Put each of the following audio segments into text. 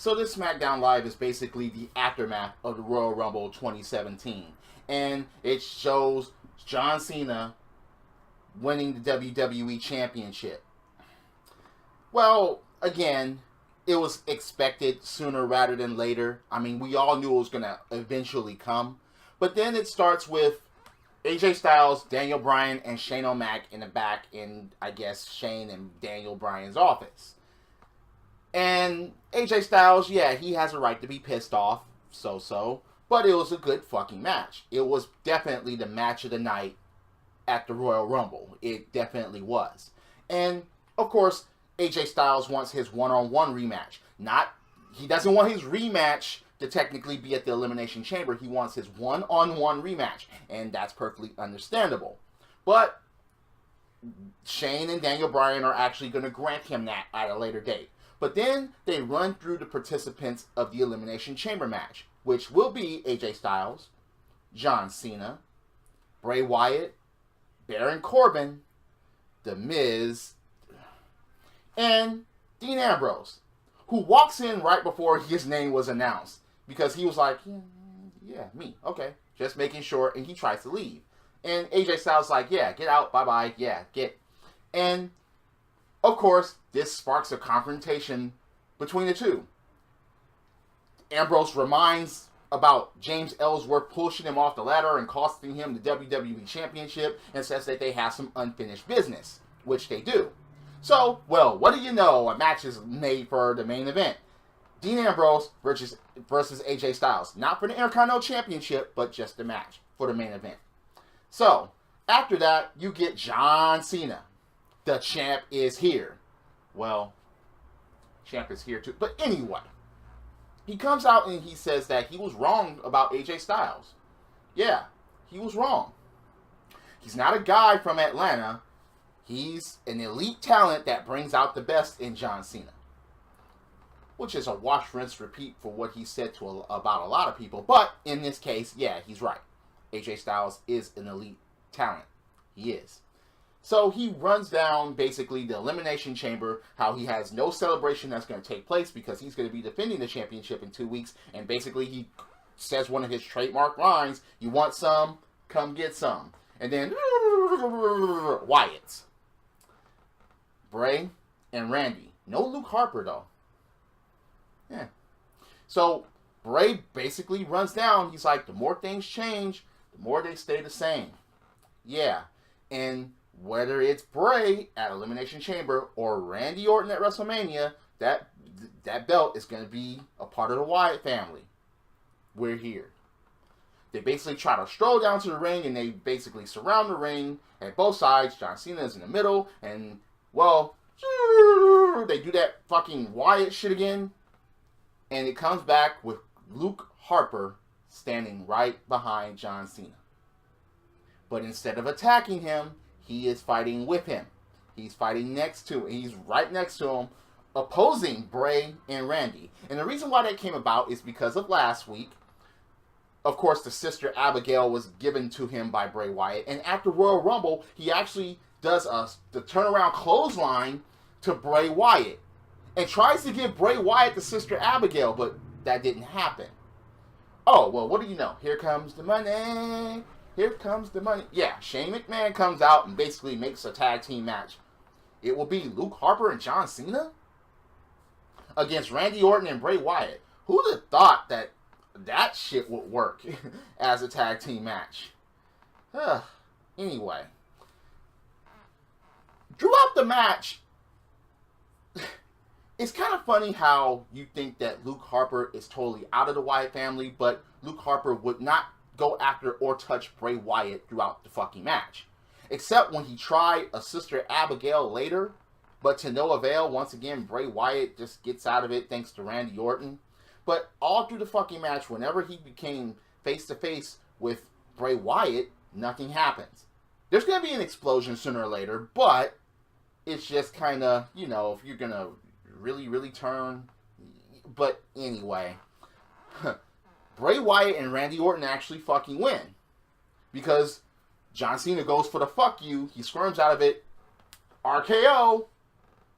So this SmackDown Live is basically the aftermath of the Royal Rumble 2017. And it shows John Cena winning the WWE Championship. Well, again, it was expected sooner rather than later. I mean, we all knew it was going to eventually come. But then it starts with AJ Styles, Daniel Bryan, and Shane O'Mac in the back in, I guess, Shane and Daniel Bryan's office. And AJ Styles, yeah, he has a right to be pissed off, but it was a good fucking match. It was definitely the match of the night at the Royal Rumble. It definitely was. And, of course, AJ Styles wants his one-on-one rematch. He doesn't want his rematch to technically be at the Elimination Chamber. He wants his one-on-one rematch, and that's perfectly understandable. But Shane and Daniel Bryan are actually going to grant him that at a later date. But then they run through the participants of the Elimination Chamber match, which will be AJ Styles, John Cena, Bray Wyatt, Baron Corbin, The Miz, and Dean Ambrose, who walks in right before his name was announced because he was like, yeah, me, okay, just making sure, and he tries to leave. And AJ Styles is like, yeah, get out, bye-bye, yeah, get. And, of course, this sparks a confrontation between the two. Ambrose reminds about James Ellsworth pushing him off the ladder and costing him the WWE Championship and says that they have some unfinished business, which they do. So, well, what do you know? A match is made for the main event. Dean Ambrose versus AJ Styles. Not for the Intercontinental Championship, but just the match for the main event. So, after that, you get John Cena. The champ is here. Well, champ is here too. But anyway, he comes out and he says that he was wrong about AJ Styles. Yeah, he was wrong. He's not a guy from Atlanta. He's an elite talent that brings out the best in John Cena. Which is a wash, rinse, repeat for what he said about a lot of people. But in this case, yeah, he's right. AJ Styles is an elite talent. He is. So he runs down basically the Elimination Chamber, how he has no celebration that's going to take place because he's going to be defending the championship in 2 weeks. And basically he says one of his trademark lines, you want some, come get some. And then Wyatt, Bray, and Randy. No Luke Harper though. Yeah. So Bray basically runs down. He's like, the more things change, the more they stay the same. Yeah. And whether it's Bray at Elimination Chamber or Randy Orton at WrestleMania, that belt is going to be a part of the Wyatt family. We're here. They basically try to stroll down to the ring, and they basically surround the ring at both sides. John Cena is in the middle, and, well, they do that fucking Wyatt shit again, and it comes back with Luke Harper standing right behind John Cena. But instead of attacking him, he is fighting with him. He's fighting next to him. He's right next to him, opposing Bray and Randy. And the reason why that came about is because of last week. Of course, the sister Abigail was given to him by Bray Wyatt. And at the Royal Rumble, he actually does the turnaround clothesline to Bray Wyatt. And tries to give Bray Wyatt the sister Abigail, but that didn't happen. Oh, well, what do you know? Here comes the money. Here comes the money. Yeah, Shane McMahon comes out and basically makes a tag team match. It will be Luke Harper and John Cena against Randy Orton and Bray Wyatt. Who'd have thought that shit would work as a tag team match? Anyway. Throughout the match, it's kind of funny how you think that Luke Harper is totally out of the Wyatt family, but Luke Harper would not go after or touch Bray Wyatt throughout the fucking match. Except when he tried a sister Abigail later, but to no avail. Once again, Bray Wyatt just gets out of it thanks to Randy Orton. But all through the fucking match, whenever he became face-to-face with Bray Wyatt, nothing happens. There's going to be an explosion sooner or later, but it's just kind of, you know, if you're going to really, really turn. But anyway, Bray Wyatt and Randy Orton actually fucking win. Because John Cena goes for the fuck you. He squirms out of it. RKO.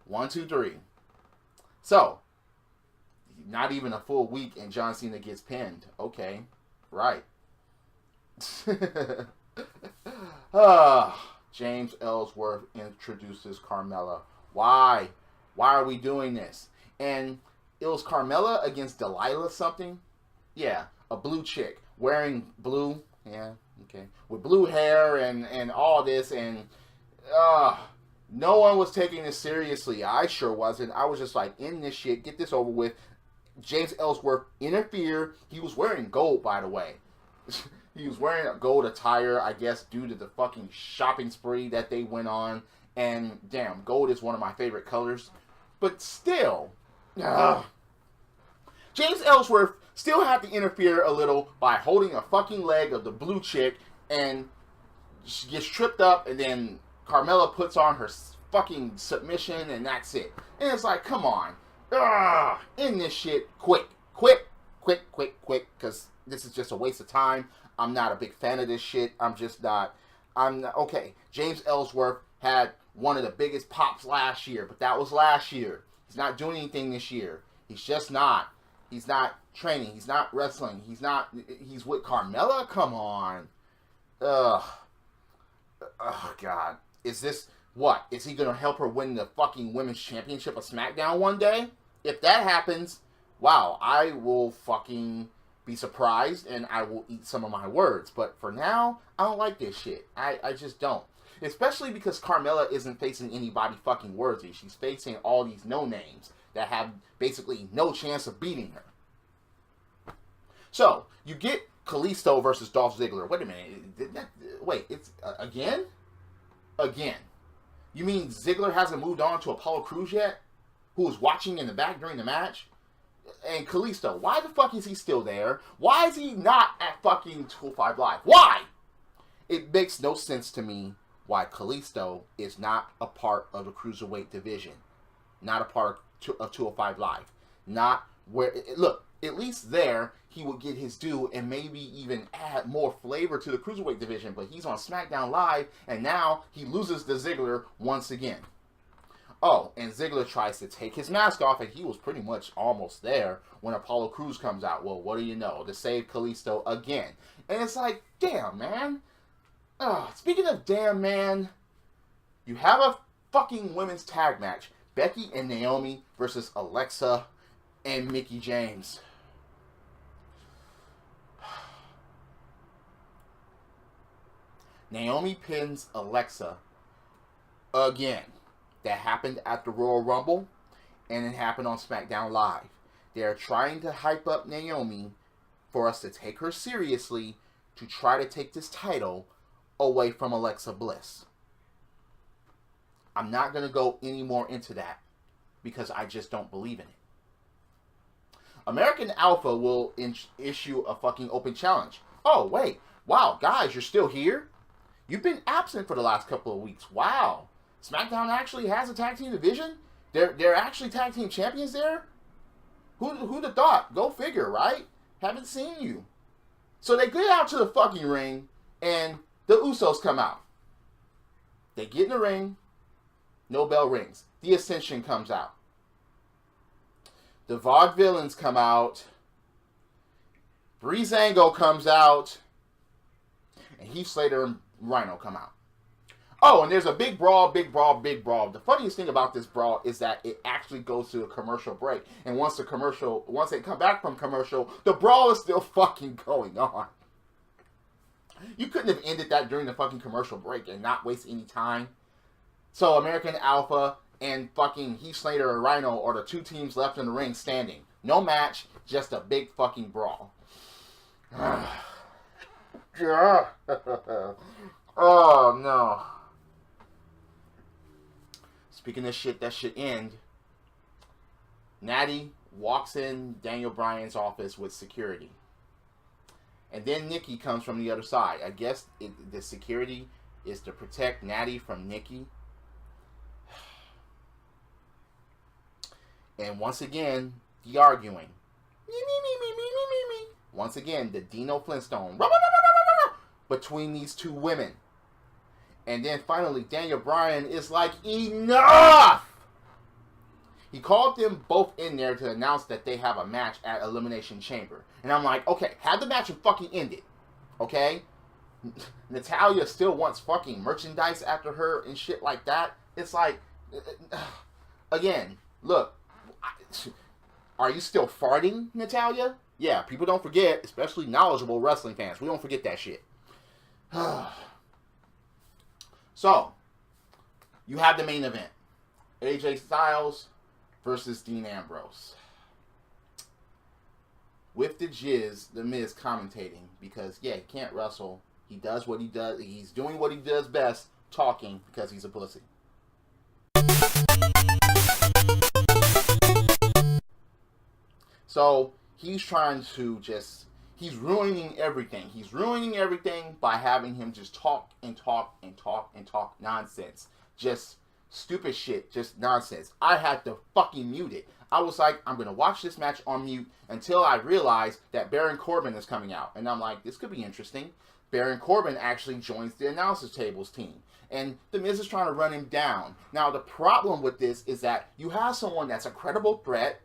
1, 2, 3. So, Not even a full week and John Cena gets pinned. Okay. Right. James Ellsworth introduces Carmella. Why? Why are we doing this? And it was Carmella against Delilah something? Yeah, a blue chick wearing blue. Yeah, okay. With blue hair and all this, and no one was taking this seriously. I sure wasn't. I was just like, in this shit, get this over with. James Ellsworth interfered. He was wearing gold, by the way. He was wearing a gold attire, I guess, due to the fucking shopping spree that they went on. And damn, gold is one of my favorite colors. But still, James Ellsworth still had to interfere a little by holding a fucking leg of the blue chick, and she gets tripped up, and then Carmella puts on her fucking submission, and that's it. And it's like, come on. End this shit quick, because this is just a waste of time. I'm not a big fan of this shit. I'm not, okay. James Ellsworth had one of the biggest pops last year, but that was last year. He's not doing anything this year. He's just not. He's not training. He's not wrestling. He's with Carmella? Come on. Ugh. Oh, God. Is this, what? Is he going to help her win the fucking Women's Championship of SmackDown one day? If that happens, wow, I will fucking be surprised, and I will eat some of my words. But for now, I don't like this shit. I just don't. Especially because Carmella isn't facing anybody fucking worthy. She's facing all these no-names that have basically no chance of beating her. So, you get Kalisto versus Dolph Ziggler. Wait a minute. Wait, it's again? Again. You mean Ziggler hasn't moved on to Apollo Crews yet? Who was watching in the back during the match? And Kalisto, why the fuck is he still there? Why is he not at fucking 205 Live? Why? It makes no sense to me why Kalisto is not a part of the Cruiserweight division. Not a part of 205 Live. Not where... Look, at least there, he would get his due and maybe even add more flavor to the Cruiserweight division. But he's on SmackDown Live, and now he loses to Ziggler once again. Oh, and Ziggler tries to take his mask off, and he was pretty much almost there when Apollo Crews comes out. Well, what do you know? To save Kalisto again. And it's like, damn, man. Speaking of damn, man, you have a fucking women's tag match. Becky and Naomi versus Alexa and Mickie James. Naomi pins Alexa again. That happened at the Royal Rumble, and it happened on SmackDown Live. They're trying to hype up Naomi for us to take her seriously to try to take this title away from Alexa Bliss. I'm not going to go any more into that because I just don't believe in it. American Alpha will issue a fucking open challenge. Oh, wait. Wow, guys, you're still here? You've been absent for the last couple of weeks. Wow. SmackDown actually has a tag team division? They're actually tag team champions there? Who'd have thought? Go figure, right? Haven't seen you. So they get out to the fucking ring, and the Usos come out. They get in the ring. No bell rings. The Ascension comes out. The Vaudevillains come out. Breezango comes out. And Heath Slater and Rhino come out. Oh, and there's a big brawl. The funniest thing about this brawl is that it actually goes to a commercial break. And once they come back from commercial, the brawl is still fucking going on. You couldn't have ended that during the fucking commercial break and not waste any time. So American Alpha and fucking Heath Slater and Rhino are the two teams left in the ring standing. No match, just a big fucking brawl. Oh, no. Speaking of shit that should end, Natty walks in Daniel Bryan's office with security. And then Nikki comes from the other side. I guess the security is to protect Natty from Nikki. And once again, the arguing. Once again, the Dino Flintstone. Between these two women. And then finally, Daniel Bryan is like, enough! He called them both in there to announce that they have a match at Elimination Chamber. And I'm like, okay, have the match and fucking end it. Okay? Natalya still wants fucking merchandise after her and shit like that. It's like, again, look, are you still farting, Natalya? Yeah, people don't forget, especially knowledgeable wrestling fans. We don't forget that shit. So, you have the main event. AJ Styles versus Dean Ambrose. With the Jizz, the Miz commentating, because, yeah, he can't wrestle. He does what he does. He's doing what he does best, talking, because he's a pussy. So, he's trying to just, he's ruining everything. He's ruining everything by having him just talk and talk and talk and talk nonsense. Just stupid shit, just nonsense. I had to fucking mute it. I was like, I'm going to watch this match on mute until I realized that Baron Corbin is coming out. And I'm like, this could be interesting. Baron Corbin actually joins the announcer tables team. And The Miz is trying to run him down. Now, the problem with this is that you have someone that's a credible threat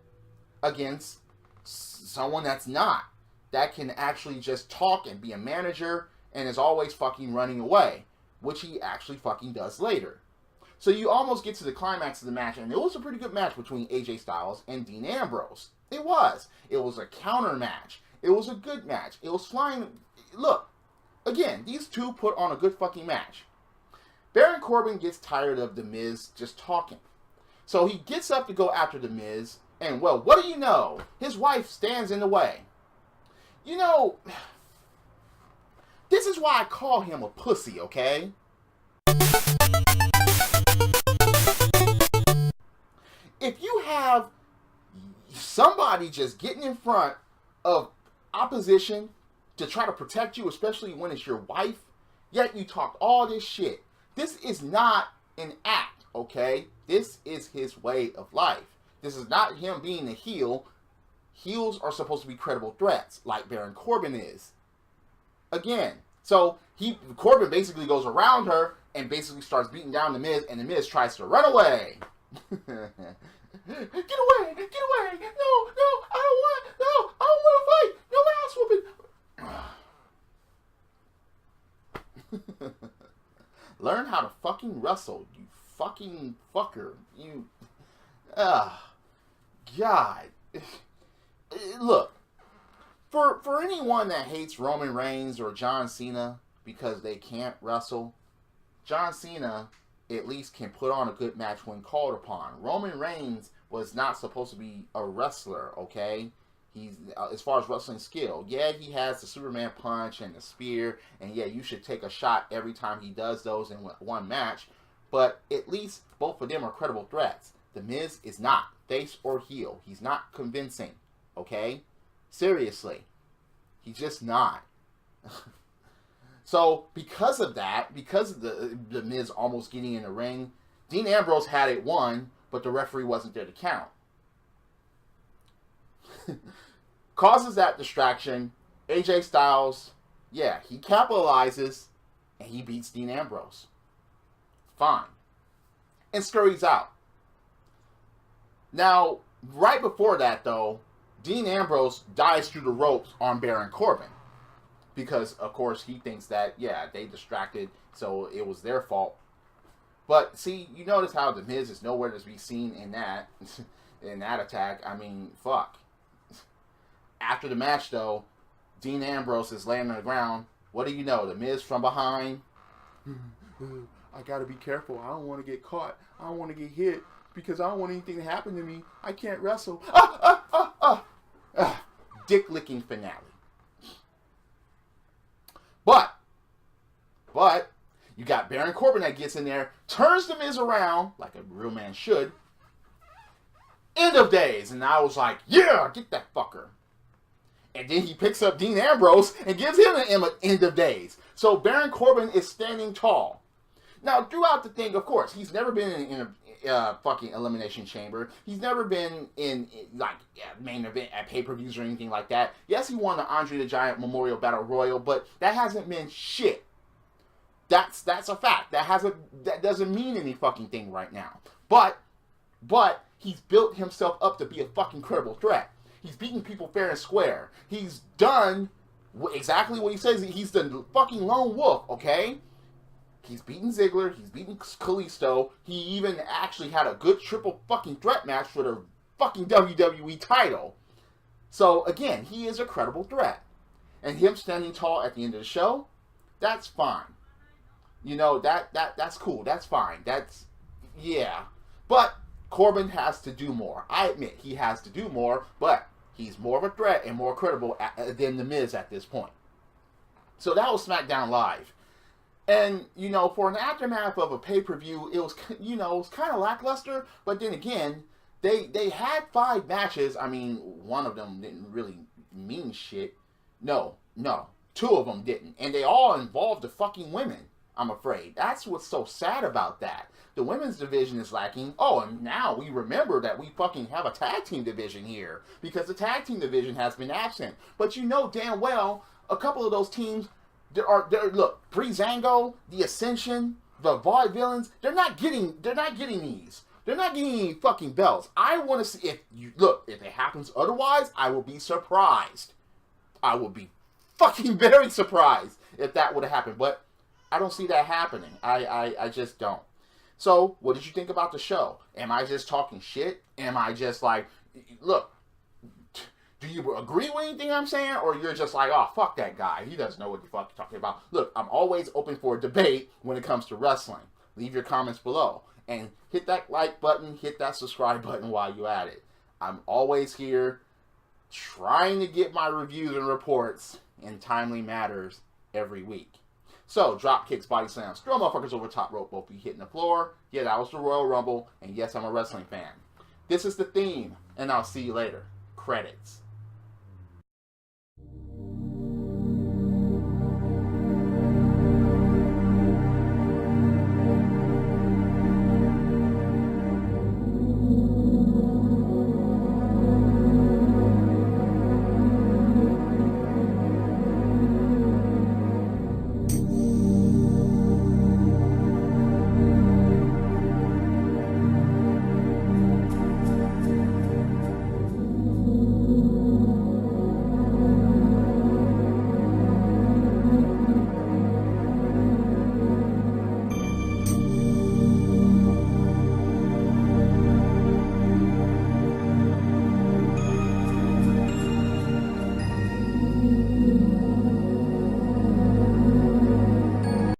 against someone that's not. That can actually just talk and be a manager and is always fucking running away. Which he actually fucking does later. So you almost get to the climax of the match, and it was a pretty good match between AJ Styles and Dean Ambrose. It was. It was a counter match. It was a good match. It was flying. Look, again, these two put on a good fucking match. Baron Corbin gets tired of The Miz just talking. So he gets up to go after The Miz, and well, what do you know? His wife stands in the way. You know, this is why I call him a pussy, okay? If you have somebody just getting in front of opposition to try to protect you, especially when it's your wife, yet you talk all this shit, this is not an act, okay? This is his way of life. This is not him being a heel. Heels are supposed to be credible threats, like Baron Corbin is. Again, so Corbin basically goes around her and basically starts beating down The Miz, and The Miz tries to run away. Get away! Get away! No! I don't want to fight! No ass whooping! Learn how to fucking wrestle, you fucking fucker. You... God. Look, for anyone that hates Roman Reigns or John Cena because they can't wrestle, John Cena at least can put on a good match when called upon. Roman Reigns was not supposed to be a wrestler, okay? He's, as far as wrestling skill, yeah, he has the Superman punch and the spear, and yeah, you should take a shot every time he does those in one match, but at least both of them are credible threats. The Miz is not, face or heel. He's not convincing, okay? Seriously. He's just not. So, because of that, because of the Miz almost getting in the ring, Dean Ambrose had it won, but the referee wasn't there to count. Causes that distraction. AJ Styles, yeah, he capitalizes, and he beats Dean Ambrose. Fine. And scurries out. Now, right before that, though, Dean Ambrose dives through the ropes on Baron Corbin. Because, of course, he thinks that, yeah, they distracted, so it was their fault. But, see, you notice how The Miz is nowhere to be seen in that attack. I mean, fuck. After the match, though, Dean Ambrose is laying on the ground. What do you know? The Miz from behind. I gotta be careful. I don't want to get caught. I don't want to get hit because I don't want anything to happen to me. I can't wrestle. Dick licking finale. But, you got Baron Corbin that gets in there, turns The Miz around, like a real man should. End of days. And I was like, yeah, get that fucker. And then he picks up Dean Ambrose and gives him an end of days. So Baron Corbin is standing tall. Now, throughout the thing, of course, he's never been in a fucking Elimination Chamber. He's never been in like, main event at pay-per-views or anything like that. Yes, he won the Andre the Giant Memorial Battle Royal, but that hasn't been shit. That's a fact. That doesn't mean any fucking thing right now. But He's built himself up to be a fucking credible threat. He's beating people fair and square. He's done exactly what he says. He's the fucking lone wolf, okay? He's beaten Ziggler. He's beaten Kalisto. He even actually had a good triple fucking threat match for the fucking WWE title. So, again, he is a credible threat. And him standing tall at the end of the show, that's fine. You know, that's cool. That's fine. That's, yeah. But Corbin has to do more. I admit he has to do more, but he's more of a threat and more credible than The Miz at this point. So that was SmackDown Live. And, you know, for an aftermath of a pay-per-view, it was, you know, it was kind of lackluster. But then again, they had 5 matches. I mean, one of them didn't really mean shit. No. 2 of them didn't. And they all involved the fucking women, I'm afraid. That's what's so sad about that. The women's division is lacking. Oh, and now we remember that we fucking have a tag team division here. Because the tag team division has been absent. But you know damn well, a couple of those teams, look, Breezango, the Ascension, the Vaudevillains, they're not getting these. They're not getting any fucking belts. I want to see, if it happens otherwise, I will be surprised. I will be fucking very surprised if that would have happened. But I don't see that happening. I just don't. So, what did you think about the show? Am I just talking shit? Am I just like, look, do you agree with anything I'm saying? Or you're just like, oh, fuck that guy. He doesn't know what the fuck you're talking about. Look, I'm always open for a debate when it comes to wrestling. Leave your comments below. And hit that like button, hit that subscribe button while you're at it. I'm always here trying to get my reviews and reports in timely matters every week. So, drop kicks, body slams, throw motherfuckers over top rope, both be hitting the floor. Yeah, that was the Royal Rumble. And yes, I'm a wrestling fan. This is the theme. And I'll see you later. Credits.